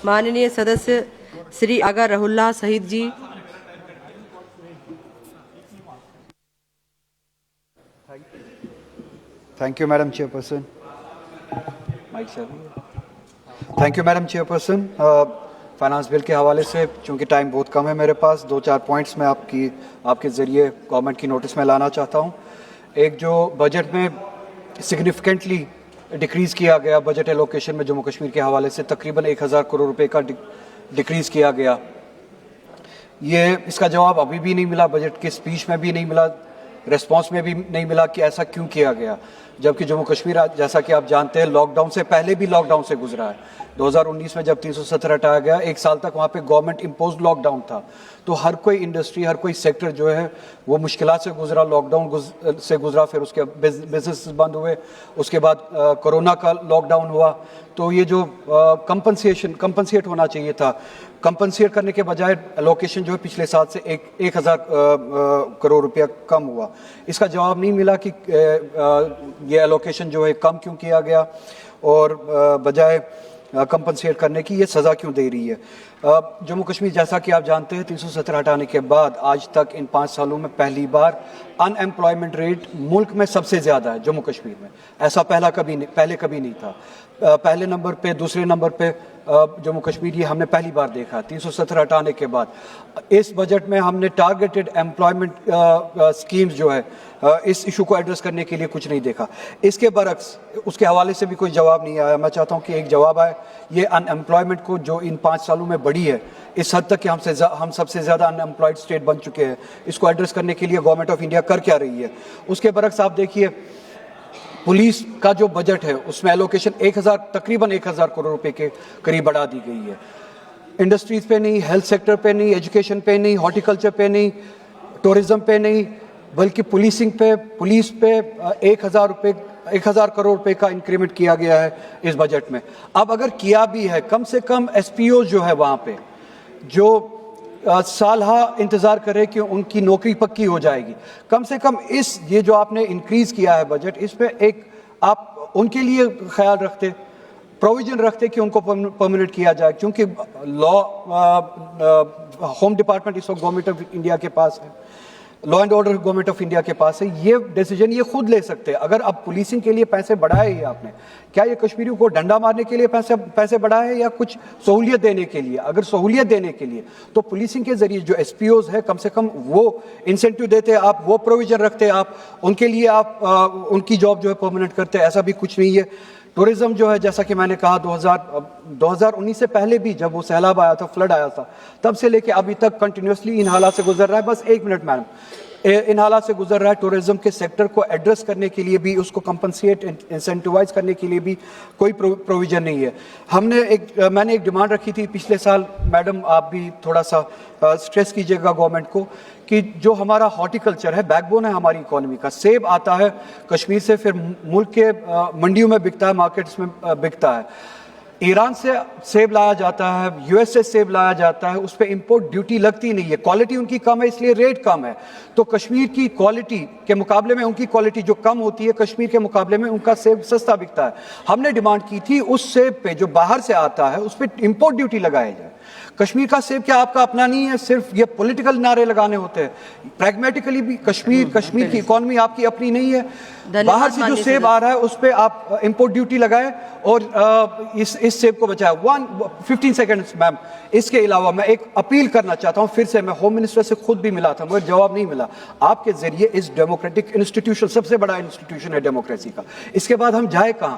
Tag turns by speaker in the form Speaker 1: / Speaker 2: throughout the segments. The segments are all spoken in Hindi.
Speaker 1: माननीय सदस्य श्री आगा रहुल्ला शहीद ji.
Speaker 2: Thank you madam chairperson. Thank you madam chairperson. Finance bill के हवाले से चूंकि टाइम बहुत कम है मेरे पास, दो चार पॉइंट्स मैं आपके ज़रिए गवर्नमेंट की नोटिस में लाना चाहता हूँ। एक, जो बजट में सिग्निफिकेंटली डिक्रीज़ किया गया बजट एलोकेशन में जम्मू कश्मीर के हवाले से, तकरीबन 1000 करोड़ रुपए का डिक्रीज़ किया गया। इसका जवाब अभी भी नहीं मिला, बजट के स्पीच में भी नहीं मिला, रिस्पॉन्स में भी नहीं मिला कि ऐसा क्यों किया गया, जबकि जम्मू कश्मीर जैसा कि आप जानते हैं लॉकडाउन से पहले भी लॉकडाउन से गुजरा है। 2019 में जब 370 हटाया गया, एक साल तक वहाँ पे गवर्नमेंट इम्पोज लॉकडाउन था, तो हर कोई इंडस्ट्री, हर कोई सेक्टर जो है वो मुश्किलात से गुजरा, लॉकडाउन से गुजरा, फिर उसके बिजनेस बंद हुए, उसके बाद कोरोना का लॉकडाउन हुआ। तो ये जो कंपनसेट होना चाहिए था, कंपनसेट करने के बजाय एलोकेशन जो है पिछले साल से 1000 करोड़ रुपया कम हुआ। इसका जवाब नहीं मिला कि ये एलोकेशन जो है कम क्यों किया गया, और बजाय कंपनसेट करने की ये सज़ा क्यों दे रही है। जम्मू कश्मीर जैसा कि आप जानते हैं 370 हटाने के बाद आज तक इन 5 सालों में पहली बार अनएम्प्लॉयमेंट रेट मुल्क में सबसे ज़्यादा है जम्मू कश्मीर में। ऐसा पहले कभी नहीं था। पहले नंबर पे, दूसरे नंबर पे जम्मू कश्मीर, ये हमने पहली बार देखा 370 हटाने के बाद। इस बजट में हमने टारगेटेड एम्प्लॉयमेंट स्कीम्स जो है इस इशू को एड्रेस करने के लिए कुछ नहीं देखा। इसके बरक्स उसके हवाले से भी कोई जवाब नहीं आया। मैं चाहता हूँ कि एक जवाब आए। ये अनएम्प्लॉयमेंट को जो इन 5 सालों में बढ़ी है इस हद तक कि हम सबसे ज़्यादा अनएम्प्लॉयड स्टेट बन चुके हैं, इसको एड्रेस करने के लिए गवर्नमेंट ऑफ इंडिया कर क्या रही है। उसके बरक्स आप देखिए पुलिस का जो बजट है उसमें एलोकेशन तकरीबन 1000 करोड़ रुपए के करीब बढ़ा दी गई है। इंडस्ट्रीज पे नहीं, हेल्थ सेक्टर पे नहीं, एजुकेशन पे नहीं, हॉर्टिकल्चर पे नहीं, टूरिज्म पे नहीं, बल्कि पुलिस पे 1000 करोड़ रुपए का इंक्रीमेंट किया गया है इस बजट में। अब अगर किया भी है, कम से कम एसपीओ जो है वहाँ पे जो सालहा इंतज़ार करे कि उनकी नौकरी पक्की हो जाएगी, कम से कम ये जो आपने इंक्रीज़ किया है बजट, इस पे एक आप उनके लिए ख्याल रखते, प्रोविजन रखते कि उनको परमानेंट किया जाए, क्योंकि होम डिपार्टमेंट इस वक्त गवर्नमेंट ऑफ इंडिया के पास है, law and order government of India के पास है। ये डिसीजन ये खुद ले सकते हैं। अगर अब पुलिसिंग के लिए पैसे बढ़ाए ही आपने, क्या ये कश्मीरियों को डंडा मारने के लिए पैसे बढ़ाए या कुछ सहूलियत देने के लिए? अगर सहूलियत देने के लिए तो पुलिसिंग के जरिए जो एसपीओज है कम से कम वो इंसेंटिव देते, आप वो प्रोविजन रखते, आप उनके लिए आप उनकी जॉब जो है परमानेंट करते। ऐसा भी कुछ नहीं है। टूरिज्म जो है, जैसा कि मैंने कहा, 2019 से पहले भी जब वो सैलाब आया था, फ्लड आया था, तब से लेके अभी तक कंटिन्यूसली इन हालात से गुजर रहा है। बस 1 मिनट मैडम, इन हालात से गुजर रहा है। टूरिज्म के सेक्टर को एड्रेस करने के लिए भी, उसको कंपनसेट इंसेंटिवाइज करने के लिए भी कोई प्रोविजन नहीं है। मैंने एक डिमांड रखी थी पिछले साल, मैडम आप भी थोड़ा सा स्ट्रेस कीजिएगा गवर्नमेंट को, कि जो हमारा हॉर्टिकल्चर है, बैकबोन है हमारी इकोनॉमी का, सेब आता है कश्मीर से, फिर मुल्क के मंडियों में बिकता है, मार्केट्स में बिकता है। ईरान से सेब लाया जाता है, यूएस से सेब लाया जाता है, उस पर इंपोर्ट ड्यूटी लगती नहीं है। क्वालिटी उनकी कम है, इसलिए रेट कम है। तो कश्मीर की क्वालिटी के मुकाबले में उनकी क्वालिटी जो कम होती है, कश्मीर के मुकाबले में उनका सेब सस्ता बिकता है। हमने डिमांड की थी उस सेब पे जो बाहर से आता है उस पर इंपोर्ट ड्यूटी लगाई जाए। कश्मीर का सेब क्या आपका अपना नहीं है? सिर्फ ये पॉलिटिकल नारे लगाने होते हैं। प्रैग्मेटिकली भी कश्मीर की इकोनॉमी आपकी अपनी नहीं है। बाहर से जो सेब आ रहा है उस पर आप इंपोर्ट ड्यूटी लगाए और इस सेब को बचाए। 15 सेकंड्स मैम। इसके अलावा मैं एक अपील करना चाहता हूं, फिर से मैं होम मिनिस्टर से खुद भी मिला था मगर जवाब नहीं मिला। आपके जरिए इस डेमोक्रेटिक इंस्टीट्यूशन, सबसे बड़ा इंस्टीट्यूशन है डेमोक्रेसी का, इसके बाद हम जाए कहां?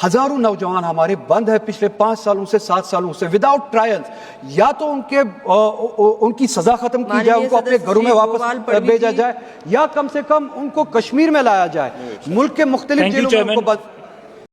Speaker 2: हजारों नौजवान हमारे बंद है पिछले 5 सालों से, 7 सालों से, विदाउट ट्रायल्स। या तो उनकी सजा खत्म की जाए, उनको अपने घरों में वापस भेजा जाए, या कम से कम उनको कश्मीर में लाया जाए। मुल्क के मुख्तलिफ जेलों में उनको